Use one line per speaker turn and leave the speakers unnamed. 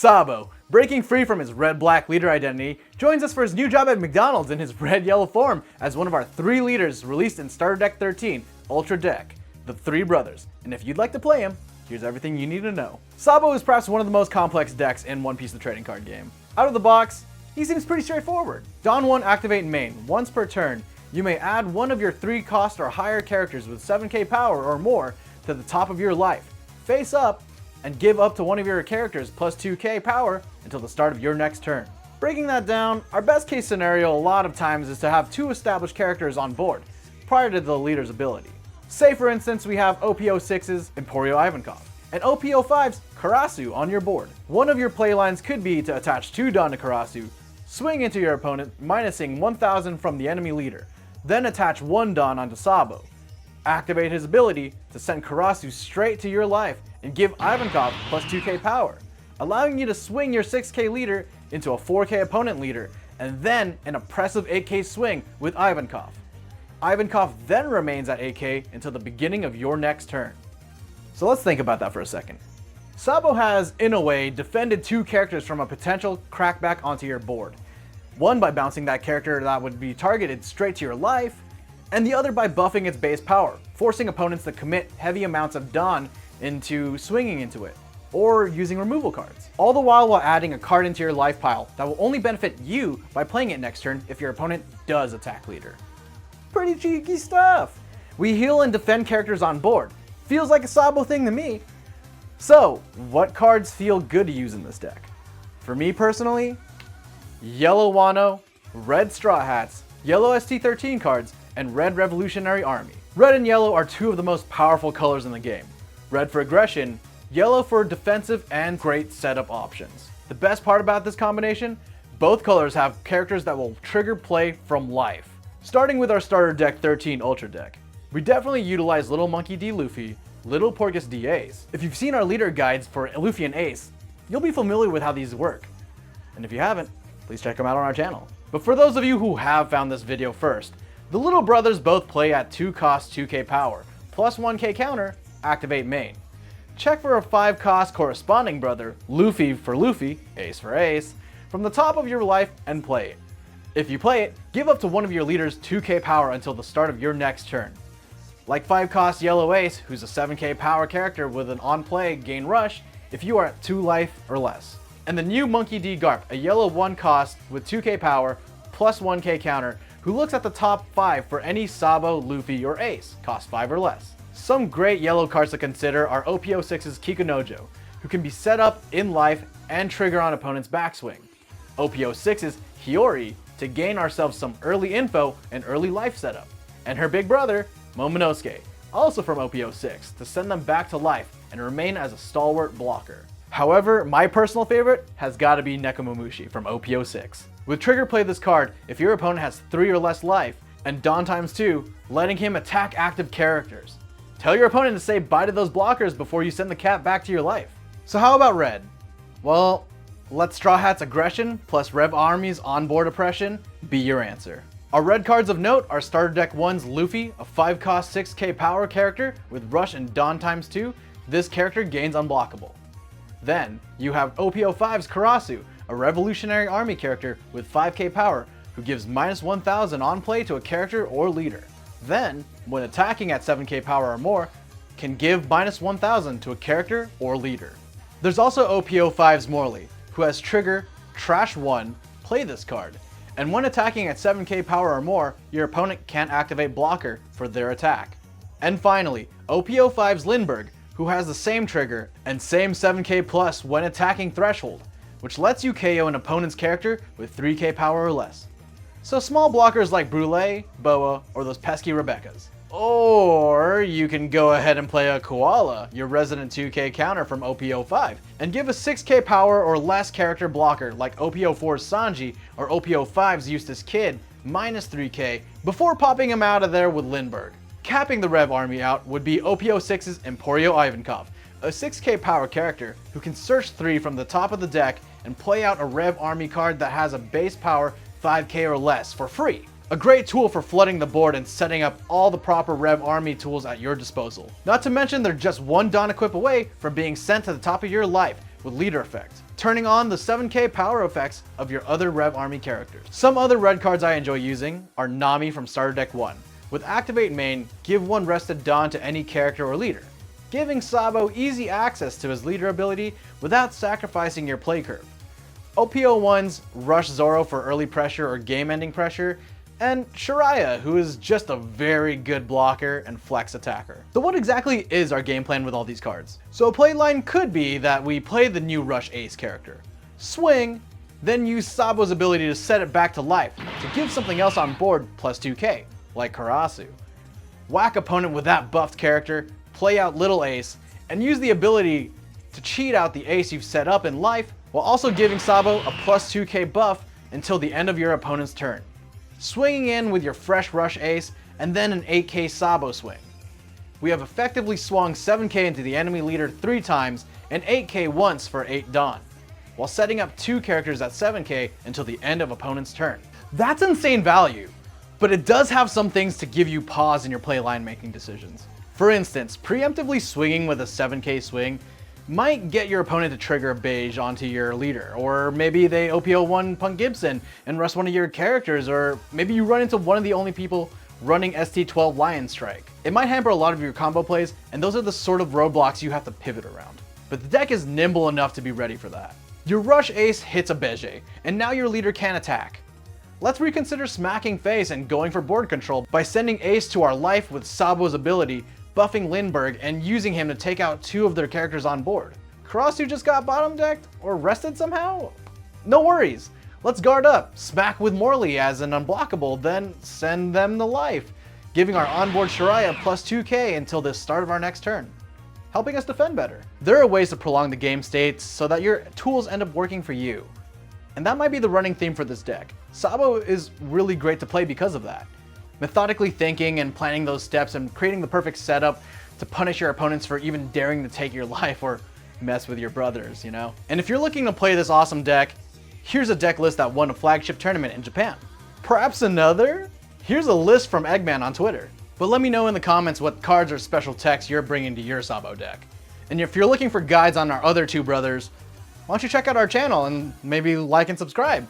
Sabo, breaking free from his red-black leader identity, joins us for his new job at McDonald's in his red-yellow form as one of our 3 leaders released in Starter Deck 13, Ultra Deck, the 3 brothers. And if you'd like to play him, here's everything you need to know. Sabo is perhaps one of the most complex decks in One Piece the Trading Card game. Out of the box, he seems pretty straightforward. Don 1 activate main. Once per turn, you may add one of your 3 cost or higher characters with 7k power or more to the top of your life, face up, and give up to one of your characters plus 2k power until the start of your next turn. Breaking that down, our best case scenario a lot of times is to have 2 established characters on board prior to the leader's ability. Say for instance we have OPO6's Emporio Ivankov and OPO5's Karasu on your board. One of your playlines could be to attach 2 Don to Karasu, swing into your opponent, minusing 1000 from the enemy leader, then attach 1 Don onto Sabo. Activate his ability to send Karasu straight to your life and give Ivankov plus 2k power, allowing you to swing your 6k leader into a 4k opponent leader, and then an impressive 8k swing with Ivankov. Ivankov then remains at 8k until the beginning of your next turn. So let's think about that for a second. Sabo has, in a way, defended 2 characters from a potential crackback onto your board. One by bouncing that character that would be targeted straight to your life, and the other by buffing its base power, forcing opponents to commit heavy amounts of Don into swinging into it, or using removal cards. All the while adding a card into your life pile that will only benefit you by playing it next turn if your opponent does attack leader. Pretty cheeky stuff! We heal and defend characters on board. Feels like a Sabo thing to me. So, what cards feel good to use in this deck? For me personally, Yellow Wano, Red Straw Hats, Yellow ST13 cards, and Red Revolutionary Army. Red and yellow are 2 of the most powerful colors in the game. Red for aggression, yellow for defensive and great setup options. The best part about this combination? Both colors have characters that will trigger play from life. Starting with our Starter Deck 13 Ultra Deck, we definitely utilize Little Monkey D. Luffy, Little Porpoise D. Ace. If you've seen our leader guides for Luffy and Ace, you'll be familiar with how these work. And if you haven't, please check them out on our channel. But for those of you who have found this video first, the little brothers both play at 2 cost 2k power, plus 1k counter, activate main. Check for a 5 cost corresponding brother, Luffy for Luffy, Ace for Ace, from the top of your life and play it. If you play it, give up to one of your leaders 2k power until the start of your next turn. Like 5 cost Yellow Ace, who's a 7k power character with an on play gain rush if you are at 2 life or less. And the new Monkey D. Garp, a yellow 1 cost with 2k power plus 1k counter, who looks at the top 5 for any Sabo, Luffy, or Ace, cost 5 or less. Some great yellow cards to consider are OPO6's Kikunojo, who can be set up in life and trigger on opponent's backswing. OPO6's Hiyori, to gain ourselves some early info and early life setup. And her big brother, Momonosuke, also from OPO6, to send them back to life and remain as a stalwart blocker. However, my personal favorite has got to be Nekomamushi from OPO6. With trigger play this card if your opponent has 3 or less life, and Don times 2, letting him attack active characters. Tell your opponent to say bye to those blockers before you send the cat back to your life. So how about red? Well, let Straw Hat's aggression plus Rev Army's onboard oppression be your answer. Our red cards of note are Starter Deck 1's Luffy, a 5 cost 6k power character with rush and Don times 2. This character gains unblockable. Then, you have OPO5's Karasu, a Revolutionary Army character with 5k power who gives minus 1000 on play to a character or leader. Then, when attacking at 7k power or more, can give minus 1000 to a character or leader. There's also OPO5's Morley, who has trigger, trash 1, play this card, and when attacking at 7k power or more, your opponent can't activate blocker for their attack. And finally, OPO5's Lindbergh, who has the same trigger and same 7k plus when attacking threshold, which lets you KO an opponent's character with 3k power or less. So small blockers like Brule, Boa, or those pesky Rebeccas. Or you can go ahead and play a Koala, your resident 2k counter from OPO5, and give a 6k power or less character blocker like OPO4's Sanji or OPO5's Eustace Kid, minus 3k, before popping him out of there with Lindbergh. Capping the Rev Army out would be OPO6's Emporio Ivankov, a 6k power character who can search 3 from the top of the deck and play out a Rev Army card that has a base power 5k or less for free. A great tool for flooding the board and setting up all the proper Rev Army tools at your disposal. Not to mention they're just 1 Don equip away from being sent to the top of your life with leader effect, turning on the 7k power effects of your other Rev Army characters. Some other red cards I enjoy using are Nami from Starter Deck 1. With Activate main, give 1 Rested Dawn to any character or leader, giving Sabo easy access to his leader ability without sacrificing your play curve. OPO1's Rush Zoro for early pressure or game-ending pressure, and Shariah, who is just a very good blocker and flex attacker. So what exactly is our game plan with all these cards? So a play line could be that we play the new Rush Ace character, swing, then use Sabo's ability to set it back to life to give something else on board plus 2k, like Karasu. Whack opponent with that buffed character, play out Little Ace, and use the ability to cheat out the ace you've set up in life while also giving Sabo a plus 2k buff until the end of your opponent's turn. Swinging in with your fresh Rush Ace and then an 8k Sabo swing. We have effectively swung 7k into the enemy leader 3 times and 8k once for 8 Dawn, while setting up 2 characters at 7k until the end of opponent's turn. That's insane value, but it does have some things to give you pause in your play line making decisions. For instance, preemptively swinging with a 7k swing might get your opponent to trigger a beige onto your leader, or maybe they OPO1 Punk Gibson and rest one of your characters, or maybe you run into one of the only people running ST12 Lion Strike. It might hamper a lot of your combo plays, and those are the sort of roadblocks you have to pivot around. But the deck is nimble enough to be ready for that. Your Rush Ace hits a beige, and now your leader can attack. Let's reconsider smacking face and going for board control by sending Ace to our life with Sabo's ability, buffing Lindbergh and using him to take out 2 of their characters on board. Karasu just got bottom decked or rested somehow? No worries. Let's guard up, smack with Morley as an unblockable, then send them to life, giving our onboard Shariah plus 2k until the start of our next turn, helping us defend better. There are ways to prolong the game states so that your tools end up working for you. And that might be the running theme for this deck. Sabo is really great to play because of that. Methodically thinking and planning those steps and creating the perfect setup to punish your opponents for even daring to take your life or mess with your brothers, you know? And if you're looking to play this awesome deck, here's a deck list that won a flagship tournament in Japan. Perhaps another? Here's a list from Eggman on Twitter. But let me know in the comments what cards or special techs you're bringing to your Sabo deck. And if you're looking for guides on our other 2 brothers, why don't you check out our channel and maybe like and subscribe?